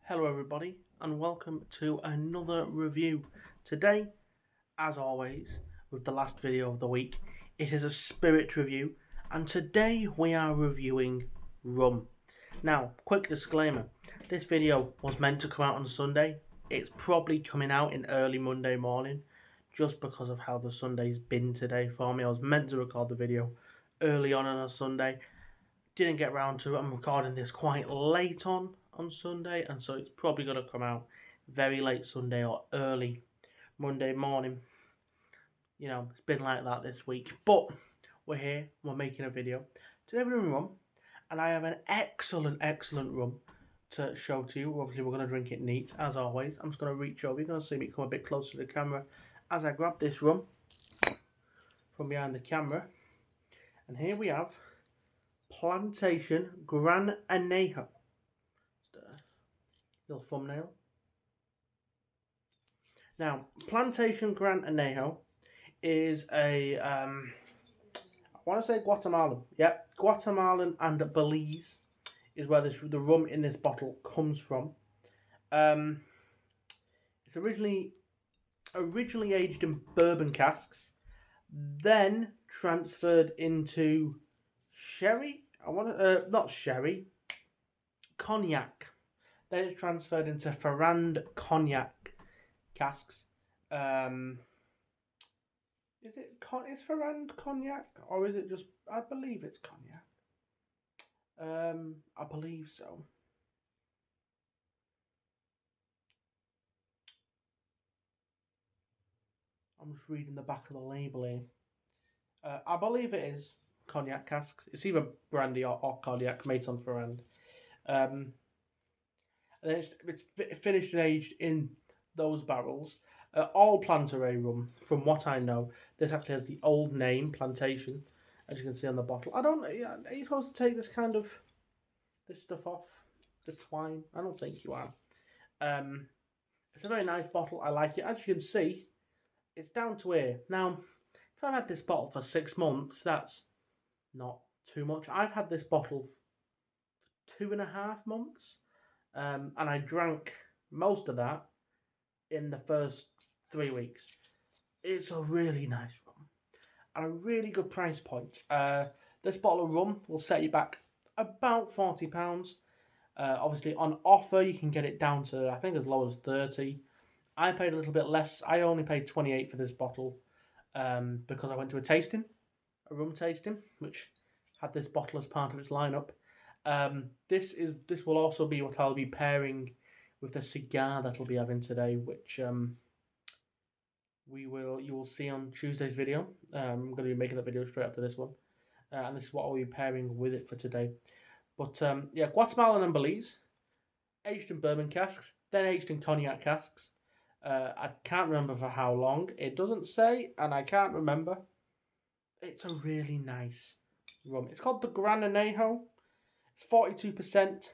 Hello everybody and welcome to another review. Today, as always, with the last video of the week, it is a spirit review and today we are reviewing rum. Now, quick disclaimer, this video was meant to come out on Sunday. It's probably coming out in early Monday morning just because of how the Sunday's been today for me. I was meant to record the video early on a Sunday. Didn't get round to it. I'm recording this quite late on Sunday, and so it's probably going to come out very late Sunday or early Monday morning. You know, it's been like that this week, but we're here, we're making a video. Today we're doing rum, and I have an excellent rum to show to you. Obviously we're going to drink it neat, as always. I'm just going to reach over, you're going to see me come a bit closer to the camera as I grab this rum from behind the camera. And here we have Plantation Grand Anejo. Just a little thumbnail. Now, Plantation Grand Anejo is a, I want to say Guatemalan. Yep, Guatemalan and Belize is where the rum in this bottle comes from. It's originally aged in bourbon casks, then transferred into sherry. Not sherry, cognac. Then it's transferred into Ferrand cognac casks. Is Ferrand cognac or is it just? I believe it's cognac. I believe so. I'm just reading the back of the label here. I believe it is cognac casks. It's either brandy or cognac made on Ferrand. And it's finished and aged in those barrels. All Planteray rum, from what I know. This actually has the old name, Plantation, as you can see on the bottle. Are you supposed to take this stuff off? The twine? I don't think you are. It's a very nice bottle. I like it. As you can see, it's down to here. Now, if I've had this bottle for 6 months, that's not too much. I've had this bottle for 2.5 months, and I drank most of that in the first 3 weeks. It's a really nice rum and a really good price point. This bottle of rum will set you back about £40. Obviously, on offer, you can get it down to, I think, as low as 30. I paid a little bit less. I only paid 28 for this bottle because I went to a rum tasting, which had this bottle as part of its lineup. This will also be what I'll be pairing with the cigar that we'll be having today, which you will see on Tuesday's video. I'm going to be making that video straight after this one, and this is what I'll be pairing with it for today. But yeah, Guatemalan and Belize, aged in bourbon casks, then aged in cognac casks. I can't remember for how long. It doesn't say, and I can't remember. It's a really nice rum. It's called the Grand Anejo. It's 42%.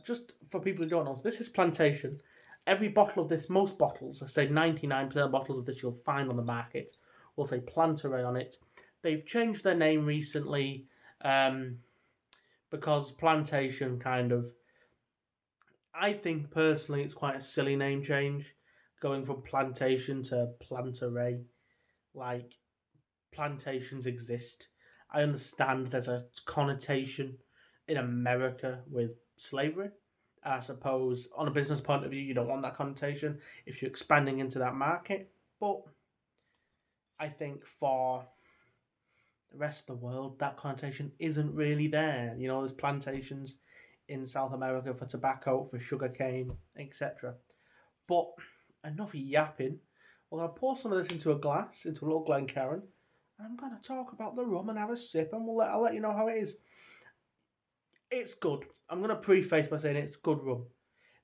Just for people who don't know, this is Plantation. Every bottle of this, most bottles, I say 99% of bottles of this you'll find on the market, will say Planteray on it. They've changed their name recently because Plantation kind of, I think personally it's quite a silly name change, going from Plantation to Planteray. Like, plantations exist. I understand there's a connotation in America with slavery. I suppose on a business point of view, you don't want that connotation if you're expanding into that market. But I think for the rest of the world, that connotation isn't really there. You know, there's plantations in South America for tobacco, for sugarcane, etc. But enough yapping. We're going to pour some of this into a glass, into a little Glencairn, and I'm going to talk about the rum and have a sip, and I'll let you know how it is. It's good. I'm going to preface by saying it's good rum.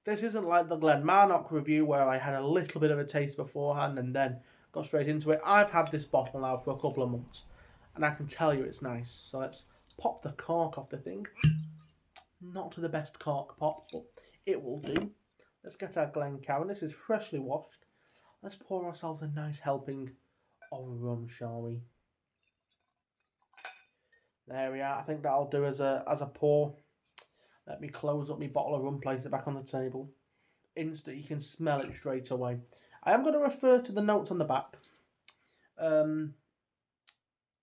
This isn't like the Glenmarnock review where I had a little bit of a taste beforehand and then got straight into it. I've had this bottle now for a couple of months, and I can tell you it's nice. So let's pop the cork off the thing. Not the best cork pop, but it will do. Let's get our Glencairn. This is freshly washed. Let's pour ourselves a nice helping of rum, shall we? There we are. I think that'll do as a pour. Let me close up my bottle of rum, place it back on the table. Instant, you can smell it straight away. I am going to refer to the notes on the back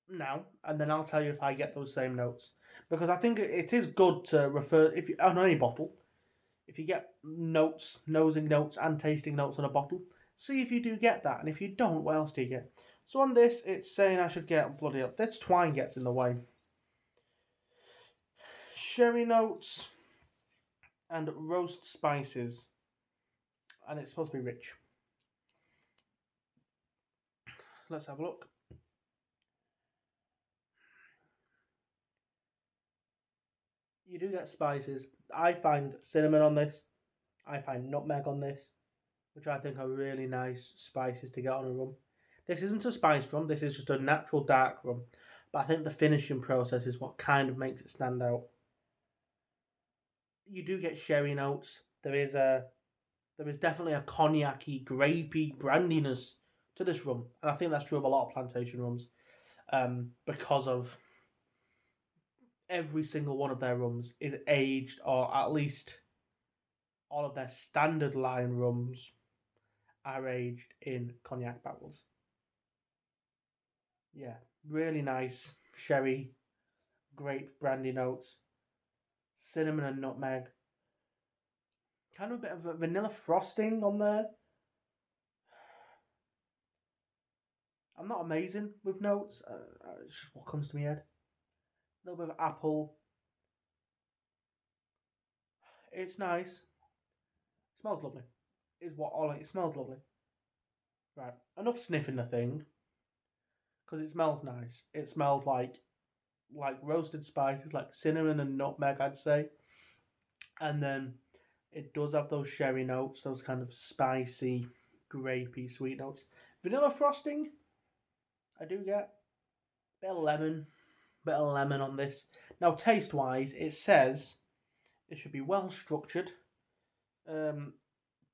now, and then I'll tell you if I get those same notes. Because I think it is good to refer, if you on any bottle, if you get notes, nosing notes and tasting notes on a bottle, see if you do get that. And if you don't, what else do you get? So on this, it's saying I should get, bloody hell, this twine gets in the way. Sherry notes and roast spices. And it's supposed to be rich. Let's have a look. You do get spices. I find cinnamon on this. I find nutmeg on this, which I think are really nice spices to get on a rum. This isn't a spiced rum. This is just a natural dark rum. But I think the finishing process is what kind of makes it stand out. You do get sherry notes. There is definitely a cognac-y, grapey brandiness to this rum. And I think that's true of a lot of plantation rums. Because of every single one of their rums is aged, or at least all of their standard line rums are aged in cognac barrels. Yeah, really nice sherry, grape, brandy notes, cinnamon and nutmeg. Kind of a bit of a vanilla frosting on there. I'm not amazing with notes. It's just what comes to my head. A little bit of apple. It's nice. It smells lovely. It smells lovely. Right, enough sniffing the thing. Because it smells nice. It smells like roasted spices, like cinnamon and nutmeg, I'd say. And then it does have those sherry notes, those kind of spicy, grapey, sweet notes. Vanilla frosting, I do get. Bit of lemon on this. Now, taste-wise, it says it should be well structured.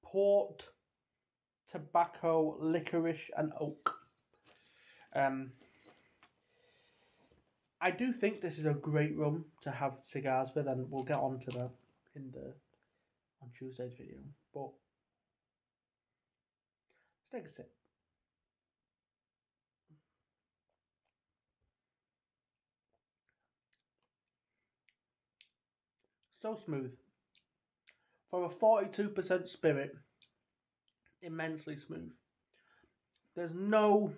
Port, tobacco, licorice, and oak. I do think this is a great rum to have cigars with, and we'll get on to that on Tuesday's video. But let's take a sip. So smooth. For a 42% spirit, immensely smooth. There's no...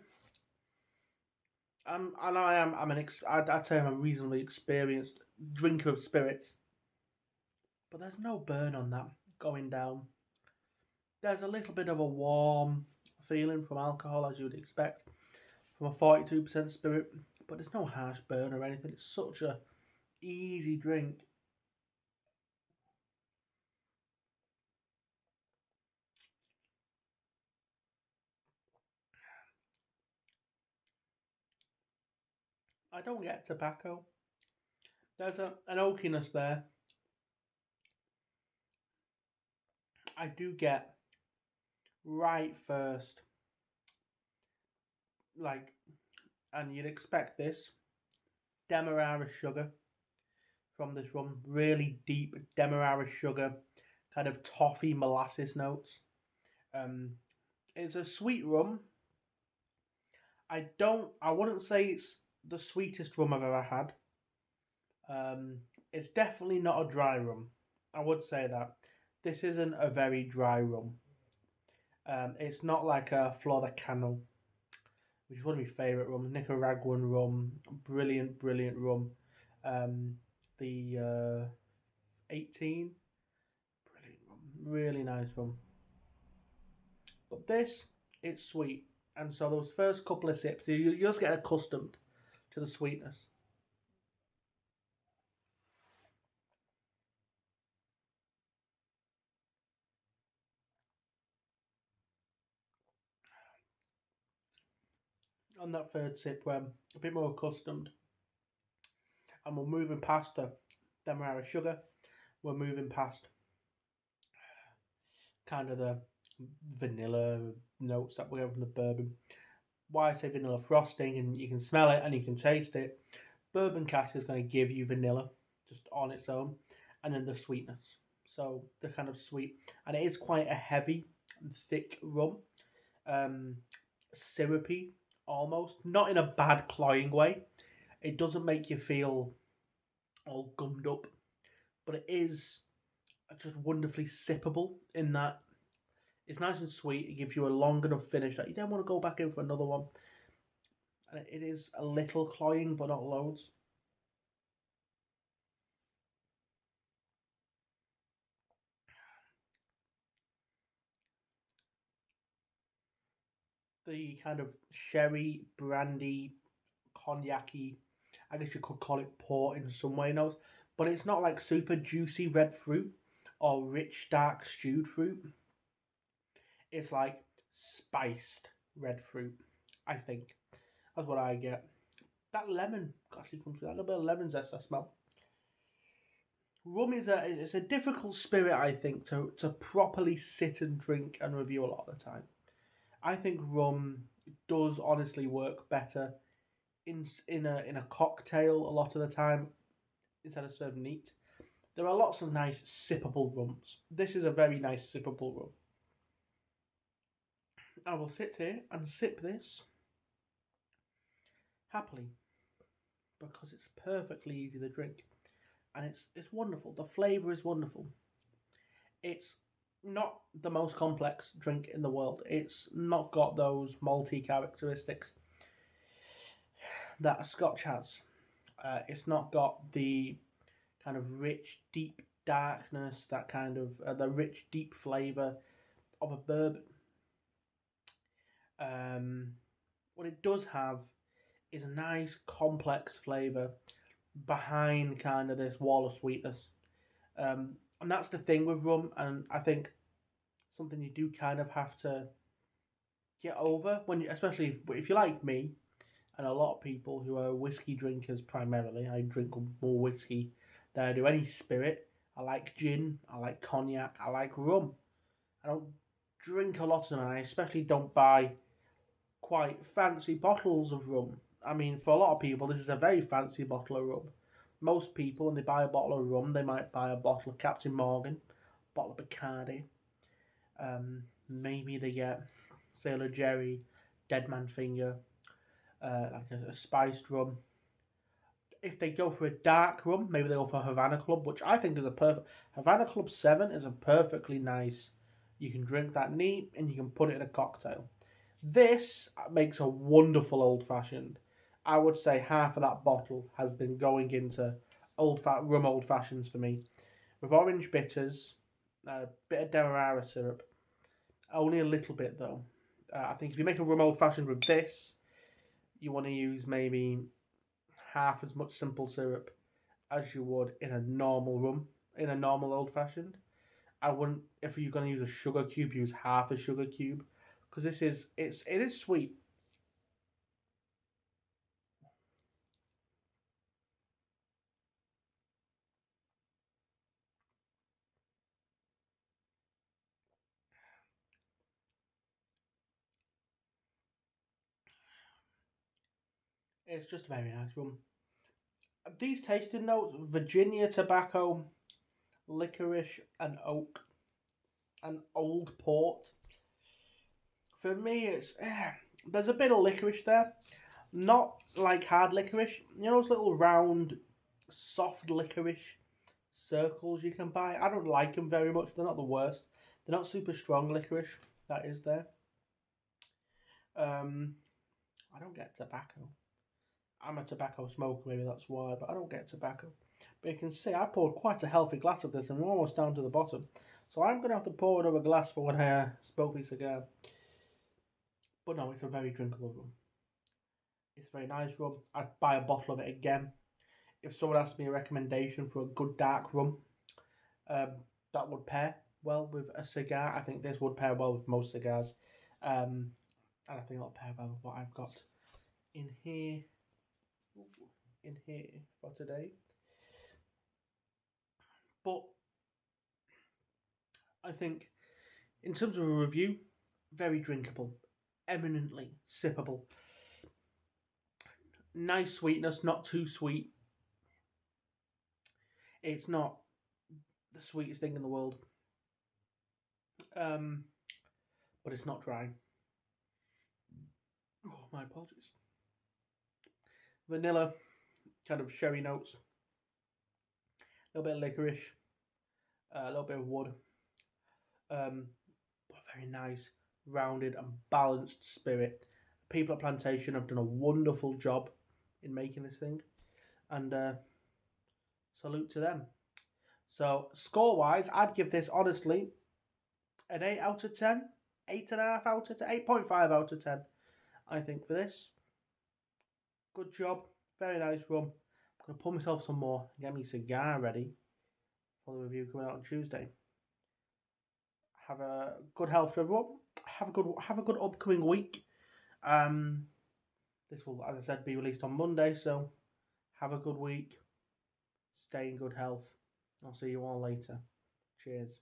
I'd say I'm a reasonably experienced drinker of spirits. But there's no burn on that going down. There's a little bit of a warm feeling from alcohol, as you would expect from a 42% spirit. But there's no harsh burn or anything. It's such a easy drink. I don't get tobacco. There's an oakiness there. I do get right first, and you'd expect this, Demerara sugar from this rum. Really deep Demerara sugar, kind of toffee molasses notes. It's a sweet rum. I wouldn't say it's the sweetest rum I've ever had. It's definitely not a dry rum. I would say that. This isn't a very dry rum. It's not like a Flor de Cano, which is one of my favourite rums. Nicaraguan rum. Brilliant rum. The 18. Brilliant rum. Really nice rum. But this, it's sweet. And so those first couple of sips, you just get accustomed to the sweetness. On that third sip, we're a bit more accustomed. And we're moving past the Demerara sugar. We're moving past kind of the vanilla notes that we get from the bourbon. Why I say vanilla frosting, and you can smell it and you can taste it. Bourbon cask is going to give you vanilla just on its own. and then the sweetness. So the kind of sweet, and it is quite a heavy and thick rum, um, syrupy almost, not in a bad cloying way. It doesn't make you feel all gummed up, but it is just wonderfully sippable in that it's nice and sweet. It gives you a long enough finish that you don't want to go back in for another one. And it is a little cloying, but not loads. The kind of sherry, brandy, cognac-y, I guess you could call it port in some way notes, but it's not like super juicy red fruit or rich dark stewed fruit. It's like spiced red fruit, I think. That's what I get. That lemon actually comes through. That little bit of lemon zest I smell. Rum is a difficult spirit, I think, to properly sit and drink and review a lot of the time. I think rum does honestly work better in a cocktail a lot of the time instead of served neat. There are lots of nice sippable rums. This is a very nice sippable rum. I will sit here and sip this happily because it's perfectly easy to drink and it's wonderful. The flavour is wonderful. It's not the most complex drink in the world. It's not got those malty characteristics that a Scotch has. It's not got the kind of rich, deep darkness, that kind of the rich, deep flavour of a bourbon. What it does have is a nice, complex flavour behind kind of this wall of sweetness. And that's the thing with rum, and I think something you do kind of have to get over when you, especially if you're like me and a lot of people who are whiskey drinkers primarily. I drink more whiskey than I do any spirit. I like gin, I like cognac, I like rum. I don't drink a lot of them, and I especially don't buy quite fancy bottles of rum. I mean, for a lot of people, this is a very fancy bottle of rum. Most people, when they buy a bottle of rum, they might buy a bottle of Captain Morgan, a bottle of Bacardi. Maybe they get Sailor Jerry, Dead Man Finger, like a spiced rum. If they go for a dark rum, maybe they go for Havana Club, which I think is a perfect. Havana Club 7 is a perfectly nice. You can drink that neat and you can put it in a cocktail. This makes a wonderful old fashioned. I would say half of that bottle has been going into rum old fashions for me, with orange bitters, a bit of demerara syrup, only a little bit though. I think if you make a rum old fashioned with this, you want to use maybe half as much simple syrup as you would in a normal rum, in a normal old fashioned. I wouldn't, if you're going to use a sugar cube, use half a sugar cube, because it is sweet. It's just a very nice rum. These tasting notes: Virginia tobacco, licorice, and oak, and old port. For me, there's a bit of licorice there, not like hard licorice. You know those little round, soft licorice circles you can buy. I don't like them very much. They're not the worst. They're not super strong licorice. That is there. Um, I don't get tobacco. I'm a tobacco smoker, maybe that's why, but I don't get tobacco. But you can see I poured quite a healthy glass of this and we're almost down to the bottom. So I'm going to have to pour another glass for when I smoke this again. But no, it's a very drinkable rum. It's a very nice rum. I'd buy a bottle of it again. If someone asked me a recommendation for a good dark rum, that would pair well with a cigar. I think this would pair well with most cigars. And I think it'll pair well with what I've got in here. For today. But I think in terms of a review, very drinkable, eminently sippable. Nice sweetness, not too sweet. It's not the sweetest thing in the world. But it's not dry. Oh, my apologies. Vanilla, kind of sherry notes, a little bit of licorice, a little bit of wood. But a very nice, rounded and balanced spirit. People at Plantation have done a wonderful job in making this thing, and salute to them. So score-wise, I'd give this honestly an 8 out of 10, 8.5 out of 10, 8.5 out of 10. I think for this, good job, very nice rum. I'm gonna pour myself some more and get me cigar ready for the review coming out on Tuesday. Have a good health to everyone. Have a good upcoming week. This will, as I said, be released on Monday, so have a good week. Stay in good health. I'll see you all later. Cheers.